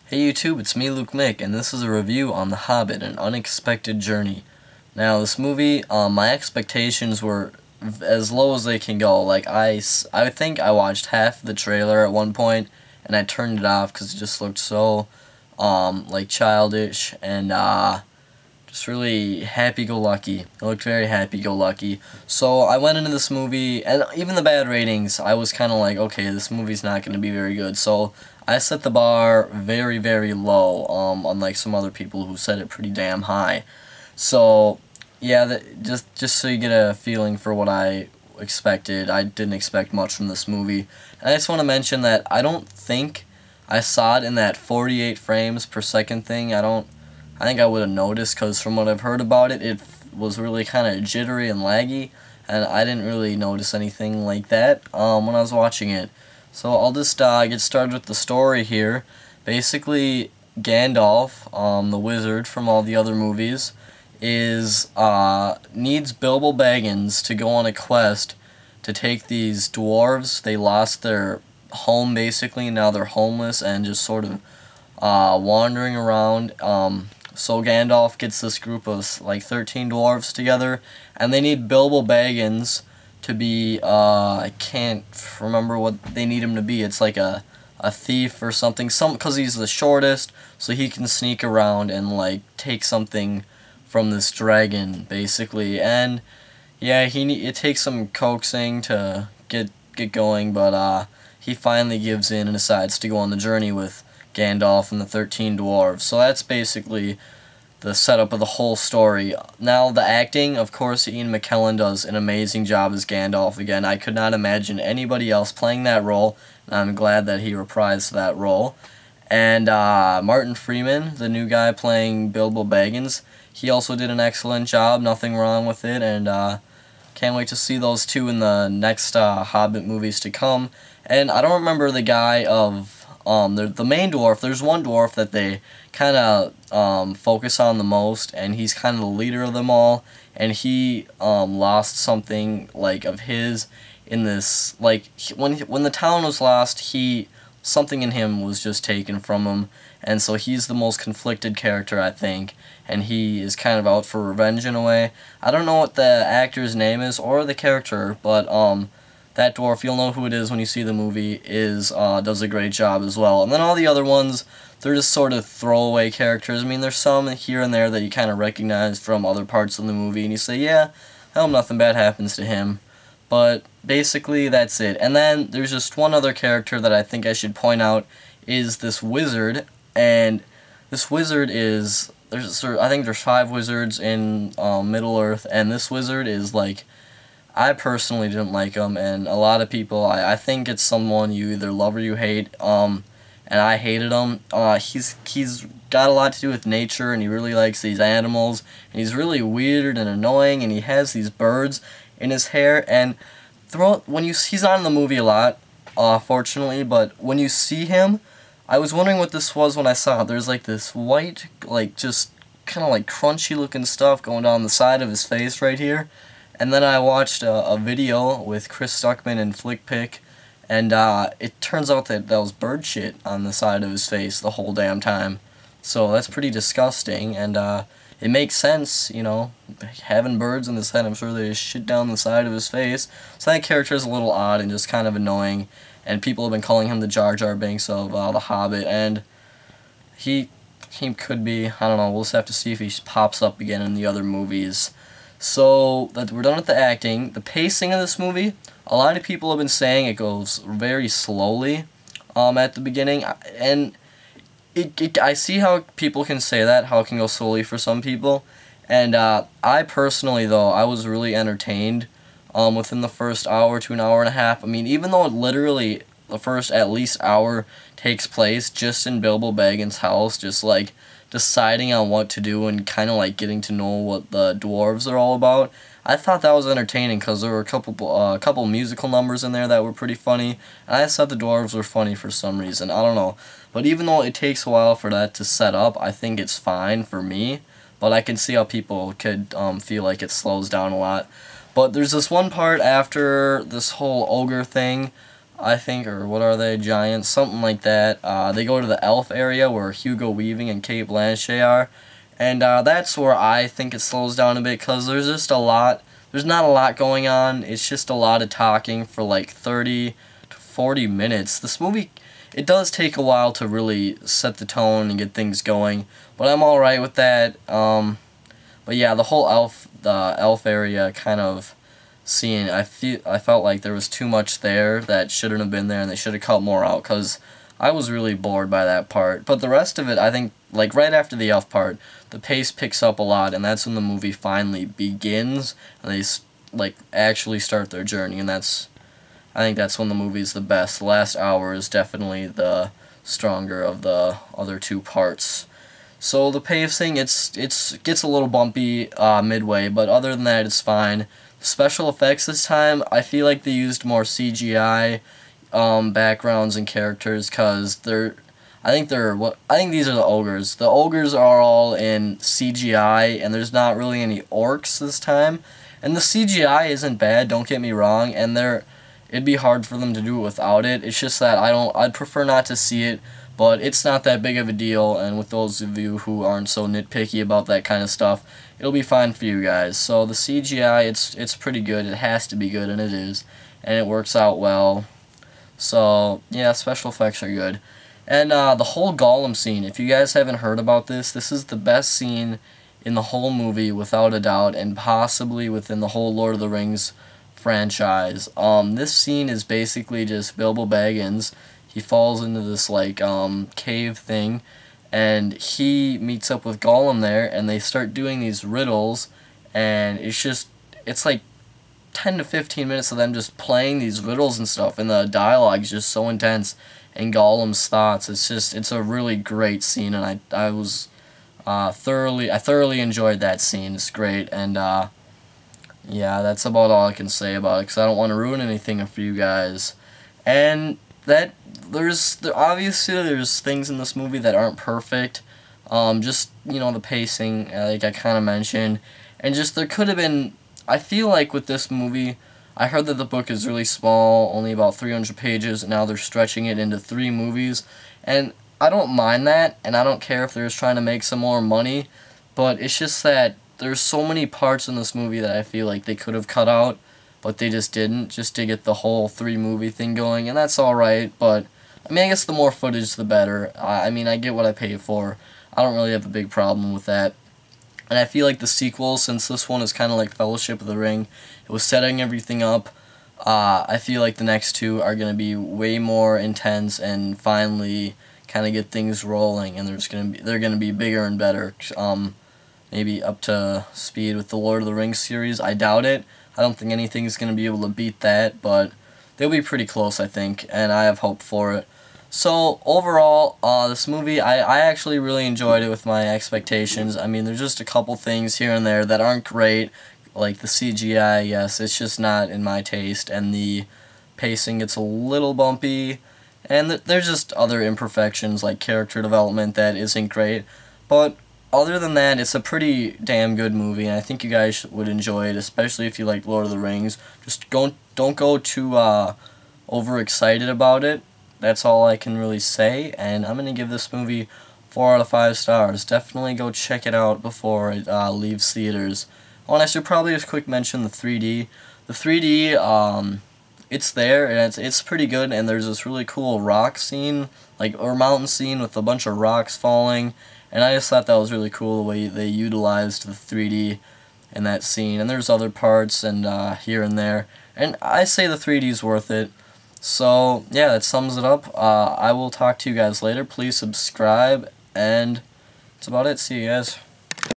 Hey YouTube, it's me lukemick, and this is a review on The Hobbit, An Unexpected Journey. Now this movie, my expectations were as low as they can go. Like I think I watched half the trailer at one point, and I turned it off because it just looked so, like childish and just really happy-go-lucky. It looked very happy-go-lucky. So I went into this movie, and even the bad ratings, I was kind of like, okay, this movie's not going to be very good. So I set the bar very, very low, unlike some other people who set it pretty damn high. So, yeah, just so you get a feeling for what I expected, I didn't expect much from this movie. And I just want to mention that I don't think I saw it in that 48 frames per second thing. I think I would have noticed, because from what I've heard about it, it was really kind of jittery and laggy, and I didn't really notice anything like that when I was watching it. So I'll just get started with the story here. Basically, Gandalf, the wizard from all the other movies, needs Bilbo Baggins to go on a quest to take these dwarves. They lost their home, basically, and now they're homeless and just sort of wandering around. So Gandalf gets this group of like 13 dwarves together, and they need Bilbo Baggins to be, I can't remember what they need him to be. It's like a thief or something, because he's the shortest, so he can sneak around and like take something from this dragon, basically. And yeah, it takes some coaxing to get going, but he finally gives in and decides to go on the journey with Gandalf and the 13 dwarves. So that's basically the setup of the whole story. Now, the acting, of course, Ian McKellen does an amazing job as Gandalf again. I could not imagine anybody else playing that role, and I'm glad that he reprised that role. And Martin Freeman, the new guy playing Bilbo Baggins, he also did an excellent job, nothing wrong with it, and can't wait to see those two in the next Hobbit movies to come. And I don't remember the guy of the main dwarf. There's one dwarf that they kind of focus on the most, and he's kind of the leader of them all, and he lost something like of his in this, like when the town was lost, something in him was just taken from him, and so he's the most conflicted character, I think, and he is kind of out for revenge in a way. I don't know what the actor's name is or the character, but that dwarf, you'll know who it is when you see the movie, does a great job as well. And then all the other ones, they're just sort of throwaway characters. I mean, there's some here and there that you kind of recognize from other parts of the movie, and you say, yeah, I hope nothing bad happens to him. But basically, that's it. And then there's just one other character that I think I should point out, is this wizard. And this wizard is, I think there's 5 wizards in Middle-earth, and this wizard is like, I personally didn't like him, and a lot of people, I think it's someone you either love or you hate, and I hated him. He's got a lot to do with nature, and he really likes these animals, and he's really weird and annoying, and he has these birds in his hair, and he's not in the movie a lot, fortunately, but when you see him, I was wondering what this was when I saw it. There's like this white, like just kind of like crunchy looking stuff going down the side of his face right here. And then I watched a video with Chris Stuckman and FlickPick, and it turns out that was bird shit on the side of his face the whole damn time. So that's pretty disgusting, and it makes sense, you know, having birds in his head. I'm sure they just shit down the side of his face. So that character is a little odd and just kind of annoying, and people have been calling him the Jar Jar Binks of The Hobbit, and he could be, I don't know, we'll just have to see if he pops up again in the other movies. So, we're done with the acting. The pacing of this movie, a lot of people have been saying it goes very slowly at the beginning, and I see how people can say that, how it can go slowly for some people, and I personally, though, I was really entertained within the first hour to an hour and a half. I mean, even though it literally, the first at least hour takes place just in Bilbo Baggins' house, just like deciding on what to do and kind of like getting to know what the dwarves are all about. I thought that was entertaining because there were a couple musical numbers in there that were pretty funny, and I just thought the dwarves were funny for some reason. I don't know. But even though it takes a while for that to set up, I think it's fine for me. But I can see how people could feel like it slows down a lot. But there's this one part after this whole ogre thing I think, or what are they, giants, something like that. They go to the elf area where Hugo Weaving and Kate Blanchett are, and that's where I think it slows down a bit, because there's just a lot, there's not a lot going on. It's just a lot of talking for like 30 to 40 minutes. This movie, it does take a while to really set the tone and get things going, but I'm alright with that. But yeah, the whole elf area kind of scene, I felt like there was too much there that shouldn't have been there, and they should have cut more out, because I was really bored by that part. But the rest of it, I think, like right after the elf part, the pace picks up a lot, and that's when the movie finally begins, and they like actually start their journey, and I think that's when the movie's the best. The last hour is definitely the stronger of the other two parts. So the pacing, it gets a little bumpy midway, but other than that, it's fine. Special effects this time, I feel like they used more CGI backgrounds and characters, because I think these are the ogres. The ogres are all in CGI, and there's not really any orcs this time. And the CGI isn't bad, don't get me wrong, and it'd be hard for them to do it without it. It's just that I'd prefer not to see it, but it's not that big of a deal, and with those of you who aren't so nitpicky about that kind of stuff, it'll be fine for you guys. So the CGI, it's pretty good. It has to be good, and it is, and it works out well. So yeah, special effects are good. And the whole Gollum scene, if you guys haven't heard about this is the best scene in the whole movie without a doubt, and possibly within the whole Lord of the Rings franchise. This scene is basically just Bilbo Baggins. He falls into this like cave thing, and he meets up with Gollum there, and they start doing these riddles, and it's like 10 to 15 minutes of them just playing these riddles and stuff, and the dialogue is just so intense, and Gollum's thoughts, it's a really great scene, and I thoroughly enjoyed that scene. It's great, and yeah, that's about all I can say about it, because I don't want to ruin anything for you guys. And obviously there's things in this movie that aren't perfect. Just, the pacing, like I kind of mentioned, and just there could have been, I feel like with this movie, I heard that the book is really small, only about 300 pages, and now they're stretching it into 3 movies, and I don't mind that, and I don't care if they're just trying to make some more money, but it's just that there's so many parts in this movie that I feel like they could have cut out, but they just didn't, just to get the whole 3-movie thing going, and that's alright, but, I mean, I guess the more footage, the better. I mean, I get what I pay for. I don't really have a big problem with that. And I feel like the sequel, since this one is kind of like Fellowship of the Ring, it was setting everything up, I feel like the next 2 are going to be way more intense and finally kind of get things rolling, and they're going to be bigger and better. Maybe up to speed with the Lord of the Rings series. I doubt it. I don't think anything's going to be able to beat that, but they'll be pretty close, I think, and I have hope for it. So, overall, this movie, I actually really enjoyed it with my expectations. I mean, there's just a couple things here and there that aren't great, like the CGI, yes, it's just not in my taste, and the pacing gets a little bumpy, and there's just other imperfections, like character development that isn't great, but other than that, it's a pretty damn good movie, and I think you guys would enjoy it, especially if you like Lord of the Rings. Just don't go too overexcited about it. That's all I can really say, and I'm going to give this movie 4 out of 5 stars. Definitely go check it out before it leaves theaters. Oh, and I should probably just quick mention the 3D. The 3D, it's there, and it's pretty good, and there's this really cool rock scene, or mountain scene with a bunch of rocks falling, and I just thought that was really cool, the way they utilized the 3D in that scene. And there's other parts, and here and there, and I say the 3D's worth it. So, yeah, that sums it up. I will talk to you guys later. Please subscribe, and that's about it. See you guys.